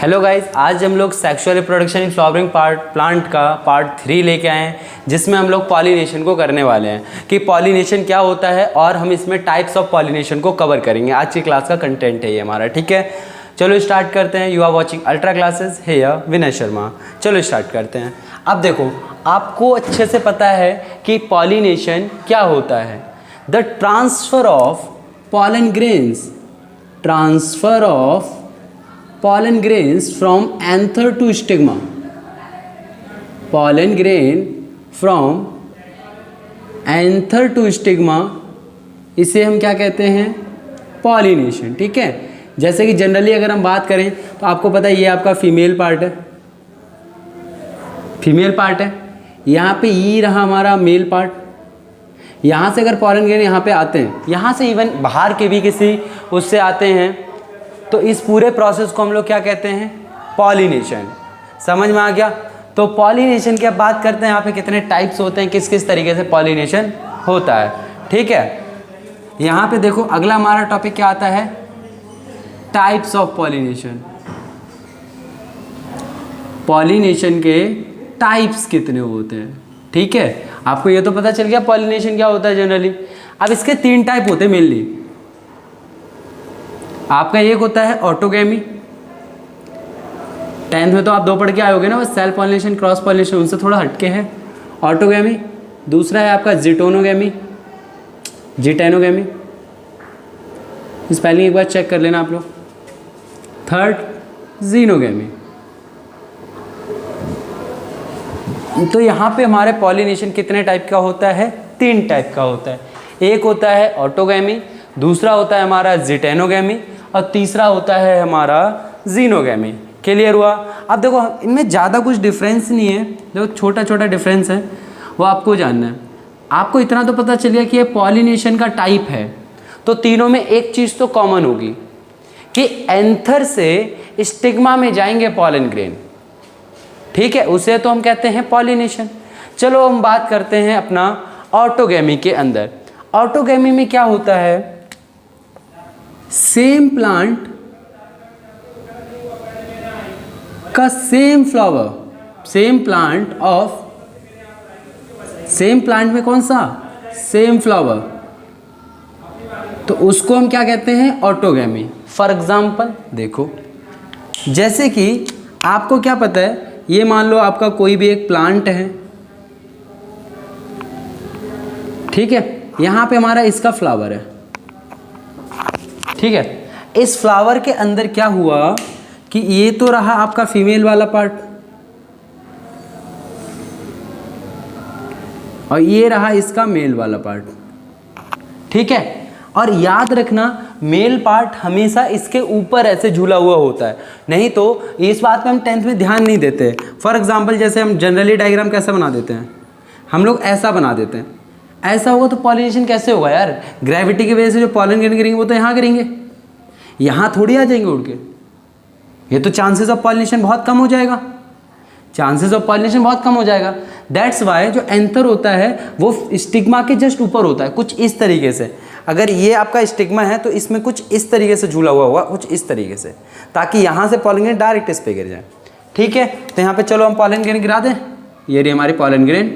Hello guys, आज हम लोग sexual reproduction in flowering plant का पार्ट 3 लेके आए हैं, जिसमें हम लोग पॉलिनेशन को करने वाले हैं कि पॉलिनेशन क्या होता है और हम इसमें टाइप्स ऑफ पॉलिनेशन को कवर करेंगे। आज की क्लास का कंटेंट है ये हमारा, ठीक है। चलो स्टार्ट करते हैं। You are watching Ultra classes, hey Vinay Sharma. चलो स्टार्ट करते हैं। अब देखो, आपको अच्छे से पता है कि पॉलिनेशन क्या होता है। The transfer of pollen grains, transfer of pollen grains from anther to stigma, pollen grain from anther to stigma, इसे हम क्या कहते हैं? पॉलिनेशन, ठीक है। जैसे कि जनरली अगर हम बात करें तो आपको पता है ये आपका फीमेल पार्ट है, फीमेल पार्ट है। यहाँ पे ये रहा हमारा मेल पार्ट। यहाँ से अगर पॉलन ग्रेन यहाँ पे आते हैं, यहाँ से इवन बाहर के भी किसी उससे आते हैं, तो इस पूरे प्रोसेस को हम लोग क्या कहते हैं? पॉलिनेशन। समझ में आ गया? तो पॉलिनेशन की अब बात करते हैं, यहाँ पे कितने टाइप्स होते हैं, किस किस तरीके से पॉलिनेशन होता है, ठीक है। यहाँ पे देखो, अगला हमारा टॉपिक क्या आता है? Types of pollination. पॉलिनेशन के टाइप्स कितने होते हैं, ठीक है। आपको ये तो पता चल गया पॉलिनेशन क्या होता है जनरली। अब इसके 3 टाइप होते हैं मेनली। आपका एक होता है ऑटोगैमी, 10th में तो आप 2 पढ़ के आए होगे ना, बस सेल्फ पॉलिनेशन, क्रॉस पॉलिनेशन उनसे थोड़ा हटके है ऑटोगैमी। दूसरा है आपका जिटोनोगैमी, जिटेनोगैमी, स्पेलिंग एक बार चेक कर लेना आप लोग। Third xenogamy. तो यहाँ पे हमारे पॉलिनेशन कितने टाइप का होता है? 3 टाइप का होता है। एक होता है ऑटोगैमी, दूसरा होता है हमारा जिटेनोगैमी, और तीसरा होता है हमारा जीनोगैमी। क्लियर हुआ? अब देखो, इनमें ज़्यादा कुछ डिफरेंस नहीं है, देखो छोटा छोटा डिफरेंस है, वो आपको जानना है। आपको इतना तो पता चल गया कि ये पॉलिनेशन का टाइप है, तो तीनों में एक चीज़ तो कॉमन होगी कि एंथर से स्टिग्मा में जाएंगे पॉलन ग्रेन, ठीक है, उसे तो हम कहते हैं पॉलिनेशन। चलो हम बात करते हैं अपना ऑटोगैमी के अंदर। ऑटोगैमी में क्या होता है? सेम प्लांट का सेम फ्लावर, सेम प्लांट में कौन सा? सेम फ्लावर, तो उसको हम क्या कहते हैं? ऑटोगैमी। फॉर एग्जाम्पल देखो, जैसे कि आपको क्या पता है, ये मान लो आपका कोई भी एक प्लांट है, ठीक है। यहाँ पे हमारा इसका फ्लावर है, ठीक है। इस फ्लावर के अंदर क्या हुआ कि ये तो रहा आपका फीमेल वाला पार्ट, और ये रहा इसका मेल वाला पार्ट, ठीक है। और याद रखना, मेल पार्ट हमेशा इसके ऊपर ऐसे झूला हुआ होता है, नहीं तो इस बात पे हम 10th में ध्यान नहीं देते। फॉर एग्जांपल, जैसे हम जनरली डायग्राम कैसा बना देते हैं, हम लोग ऐसा बना देते हैं। ऐसा होगा तो पॉलिनेशन कैसे होगा यार? ग्रेविटी की वजह से जो पॉलन ग्रेन गिरेंगे वो तो यहाँ गिरेंगे, यहाँ थोड़ी आ जाएंगे उड़ के। ये तो चांसेस ऑफ पॉलिनेशन बहुत कम हो जाएगा, चांसेस ऑफ पॉलिनेशन बहुत कम हो जाएगा। दैट्स वाई जो एंथर होता है वो स्टिग्मा के जस्ट ऊपर होता है, कुछ इस तरीके से। अगर ये आपका स्टिग्मा है तो इसमें कुछ इस तरीके से झूला हुआ होगा, कुछ इस तरीके से, ताकि यहाँ से पॉलन ग्रेन डायरेक्ट इस पे गिर जाए, ठीक है। तो यहाँ पे चलो हम पॉलन ग्रेन गिरा दें। ये रही हमारी पॉलन ग्रेन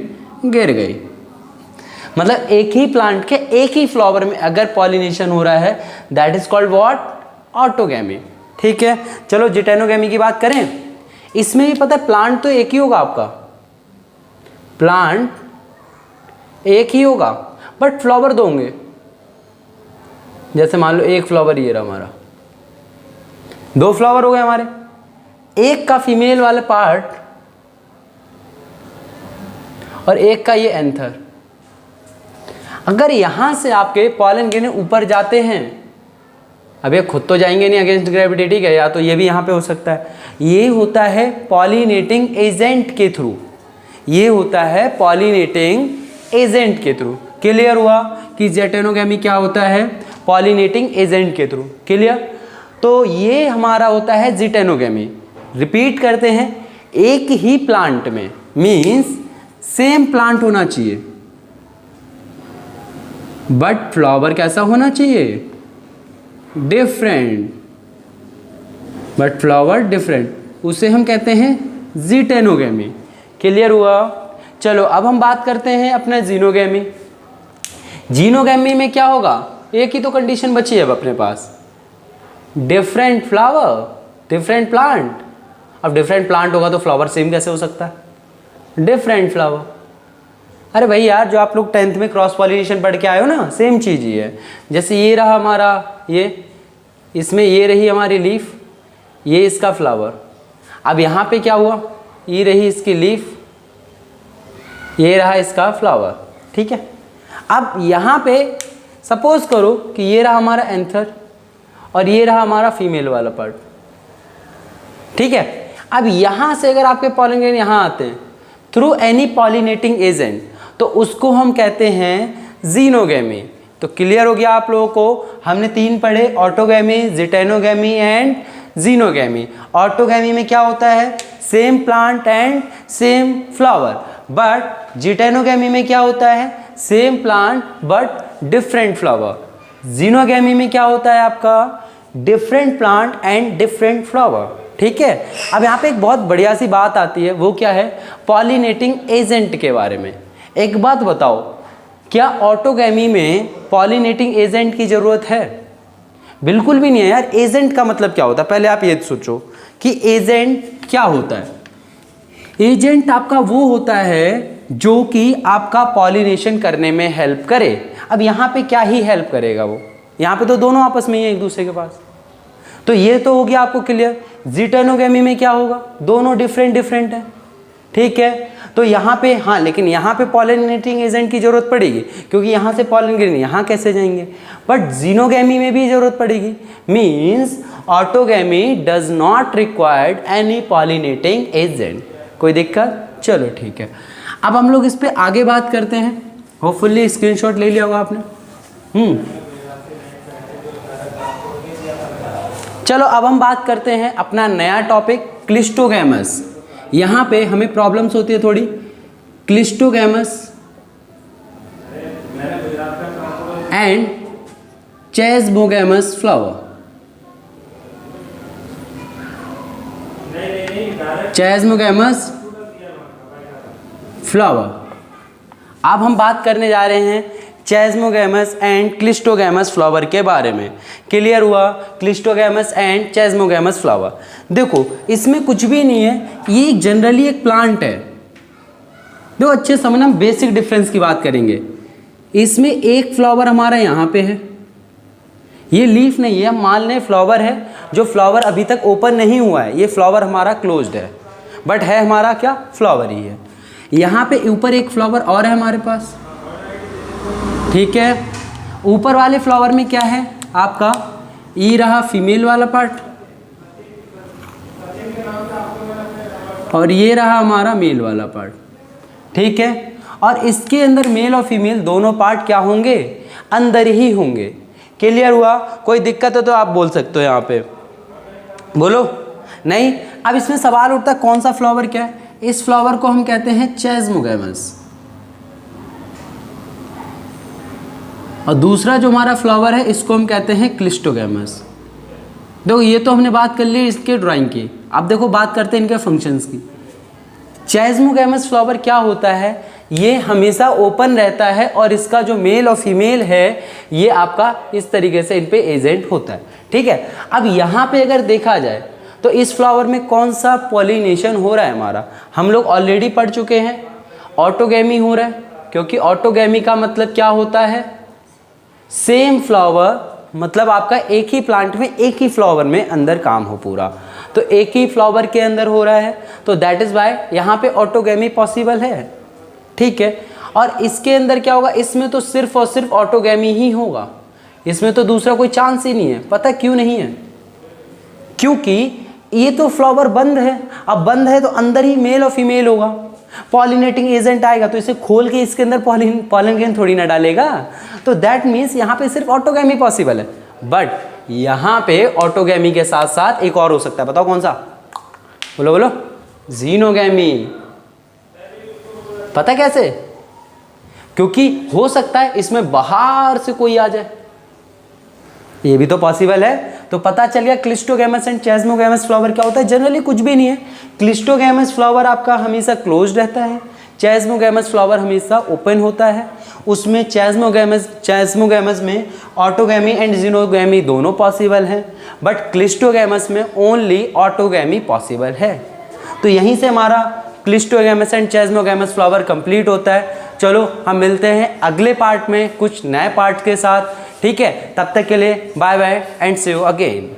गिर गई। मतलब एक ही प्लांट के एक ही फ्लावर में अगर पॉलिनेशन हो रहा है, that is called what? Autogamy, ठीक है। चलो जिटेनोगैमी की बात करें, इसमें भी पता है प्लांट तो एक ही होगा, आपका प्लांट एक ही होगा, बट फ्लावर 2 होंगे। जैसे मान लो एक फ्लावर ये रहा हमारा, 2 फ्लावर हो गए हमारे, एक का फीमेल वाला पार्ट और एक का ये एंथर। अगर यहां से आपके पॉलन ग्रेन ऊपर जाते हैं, अब ये खुद तो जाएंगे नहीं अगेंस्ट ग्रेविटी, ठीक है, या तो ये भी यहाँ पे हो सकता है। ये होता है पॉलिनेटिंग एजेंट के थ्रू, ये होता है पॉलिनेटिंग एजेंट के थ्रू। क्लियर हुआ कि जिटेनोगैमी क्या होता है? पॉलिनेटिंग एजेंट के थ्रू। क्लियर? तो ये हमारा होता है जिटेनोगैमी। रिपीट करते हैं, एक ही प्लांट में, मीन्स सेम प्लांट होना चाहिए, बट फ्लावर कैसा होना चाहिए? डिफरेंट। बट फ्लावर डिफरेंट, उसे हम कहते हैं जीटेनोगेमी। क्लियर हुआ? चलो अब हम बात करते हैं अपने जीनोगेमी। जीनोगेमी में क्या होगा, एक ही तो कंडीशन बची है अब अपने पास, डिफरेंट फ्लावर डिफरेंट प्लांट। अब डिफरेंट प्लांट होगा तो फ्लावर सेम कैसे हो सकता है, डिफरेंट फ्लावर। अरे भाई यार, जो आप लोग 10th में क्रॉस पॉलिनेशन पढ़ के आए हो ना, सेम चीज़ ही है। जैसे ये रहा हमारा, ये इसमें ये रही हमारी लीफ, ये इसका फ्लावर। अब यहाँ पे क्या हुआ, ये रही इसकी लीफ, ये रहा इसका फ्लावर। ठीक है, अब यहाँ पे सपोज करो कि ये रहा हमारा एंथर और ये रहा हमारा फीमेल वाला पार्ट। ठीक है, अब यहाँ से अगर आपके पॉलिन ग्रेन यहाँ आते हैं थ्रू एनी पॉलिनेटिंग एजेंट, तो उसको हम कहते हैं जीनोगेमी। तो क्लियर हो गया आप लोगों को, हमने 3 पढ़े, autogamy, geitonogamy and xenogamy. Autogamy में क्या होता है, same plant and same flower, but geitonogamy में क्या होता है, same plant but different flower. Xenogamy में क्या होता है आपका, different plant and different flower. ठीक है, अब यहाँ पे एक बहुत बढ़िया सी बात आती है, वो क्या है, पॉलिनेटिंग एजेंट के बारे में। एक बात बताओ, क्या ऑटोगेमी में पॉलिनेटिंग एजेंट की ज़रूरत है? बिल्कुल भी नहीं है यार। एजेंट का मतलब क्या होता है, पहले आप ये सोचो कि एजेंट क्या होता है। एजेंट आपका वो होता है जो कि आपका पॉलिनेशन करने में हेल्प करे। अब यहाँ पे क्या ही हेल्प करेगा वो, यहाँ पे तो दोनों आपस में ही है एक दूसरे के पास। तो ये तो हो गया आपको क्लियर। जीटेनोगेमी में क्या होगा, दोनों डिफरेंट डिफरेंट है। ठीक है, तो यहाँ पे हाँ, लेकिन यहाँ पे पॉलिनेटिंग एजेंट की जरूरत पड़ेगी, क्योंकि यहाँ से पॉलिन ग्रेन यहाँ कैसे जाएंगे। बट जीनोगेमी में भी जरूरत पड़ेगी, means autogamy does not required any pollinating agent. कोई दिक्कत? चलो ठीक है, अब हम लोग इस पे आगे बात करते हैं। होपफुली स्क्रीनशॉट ले लिया होगा आपने। चलो अब हम बात करते हैं अपना नया टॉपिक, क्लिस्टोगैमस। यहाँ पे हमें प्रॉब्लम्स होती है थोड़ी। Cleistogamous and chasmogamous flower. Chasmogamous flower. अब हम बात करने जा रहे हैं चेस्मोगैमस एंड क्लिस्टोगैमस फ्लावर के बारे में। क्लियर हुआ? Cleistogamous and chasmogamous flower. देखो इसमें कुछ भी नहीं है, ये जनरली एक प्लांट है। देखो अच्छे समझना, हम बेसिक डिफरेंस की बात करेंगे। इसमें एक फ्लावर हमारा यहाँ पे है, ये लीफ नहीं है, हम मान लें फ्लावर है। जो फ्लावर अभी तक ओपन नहीं हुआ है, ये फ्लावर हमारा क्लोज्ड है, बट है हमारा क्या, फ्लावर ही है। यहाँ पे ऊपर एक फ्लावर और है हमारे पास। ठीक है, ऊपर वाले फ्लावर में क्या है आपका, ये रहा फीमेल वाला पार्ट और ये रहा हमारा मेल वाला पार्ट। ठीक है, और इसके अंदर मेल और फीमेल दोनों पार्ट क्या होंगे, अंदर ही होंगे। क्लियर हुआ? कोई दिक्कत है तो आप बोल सकते हो यहाँ पे, बोलो। नहीं, अब इसमें सवाल उठता है कौन सा फ्लावर क्या है। इस फ्लावर को हम कहते हैं चेस्मोगैमस, और दूसरा जो हमारा फ्लावर है इसको हम कहते हैं क्लिस्टोगैमस। देखो ये तो हमने बात कर ली इसके ड्राइंग की, अब देखो बात करते हैं इनके फंक्शंस की। चेस्मोगैमस फ्लावर क्या होता है, ये हमेशा ओपन रहता है और इसका जो मेल और फीमेल है ये आपका इस तरीके से इन पे एजेंट होता है। ठीक है, अब यहाँ पे अगर देखा जाए तो इस फ्लावर में कौन सा पॉलिनेशन हो रहा है हमारा, हम लोग ऑलरेडी पढ़ चुके हैं, ऑटोगैमी हो रहा है। क्योंकि ऑटोगैमी का मतलब क्या होता है, सेम फ्लावर, मतलब आपका एक ही प्लांट में एक ही फ्लावर में अंदर काम हो पूरा, तो एक ही फ्लावर के अंदर हो रहा है, तो दैट इज वाई यहाँ पे ऑटोगैमी पॉसिबल है। ठीक है, और इसके अंदर क्या होगा, इसमें तो सिर्फ और सिर्फ ऑटोगैमी ही होगा, इसमें तो दूसरा कोई चांस ही नहीं है। पता क्यों नहीं है, क्योंकि ये तो फ्लावर बंद है। अब बंद है तो अंदर ही मेल और फीमेल होगा, पॉलिनेटिंग एजेंट आएगा तो इसे खोल के इसके अंदर पॉलिन ग्रेन थोड़ी ना डालेगा, तो दैट मीन्स यहाँ पे सिर्फ ऑटोगैमी पॉसिबल है। बट यहाँ पे ऑटोगैमी के साथ साथ एक और हो सकता है, बताओ कौन सा, बोलो बोलो, जीनोगैमी। पता कैसे, क्योंकि हो सकता है इसमें बाहर से कोई आ जाए, ये भी तो पॉसिबल है। तो पता चल गया क्लिस्टोगैमस एंड चेस्मोगैमस फ्लावर क्या होता है। जनरली कुछ भी नहीं है, क्लिस्टोगैमस फ्लावर आपका हमेशा क्लोज रहता है, चेस्मोगैमस फ्लावर हमेशा ओपन होता है। उसमें चेस्मोगैमस में ऑटोगैमी एंड जिनोगैमी दोनों पॉसिबल हैं, बट क्लिस्टोगैमस में ओनली ऑटोगैमी पॉसिबल है। तो यहीं से हमारा cleistogamous and chasmogamous flower complete होता है। चलो हम मिलते हैं अगले पार्ट में कुछ नए पार्ट के साथ, ठीक है। तब तक के लिए bye bye and see you again.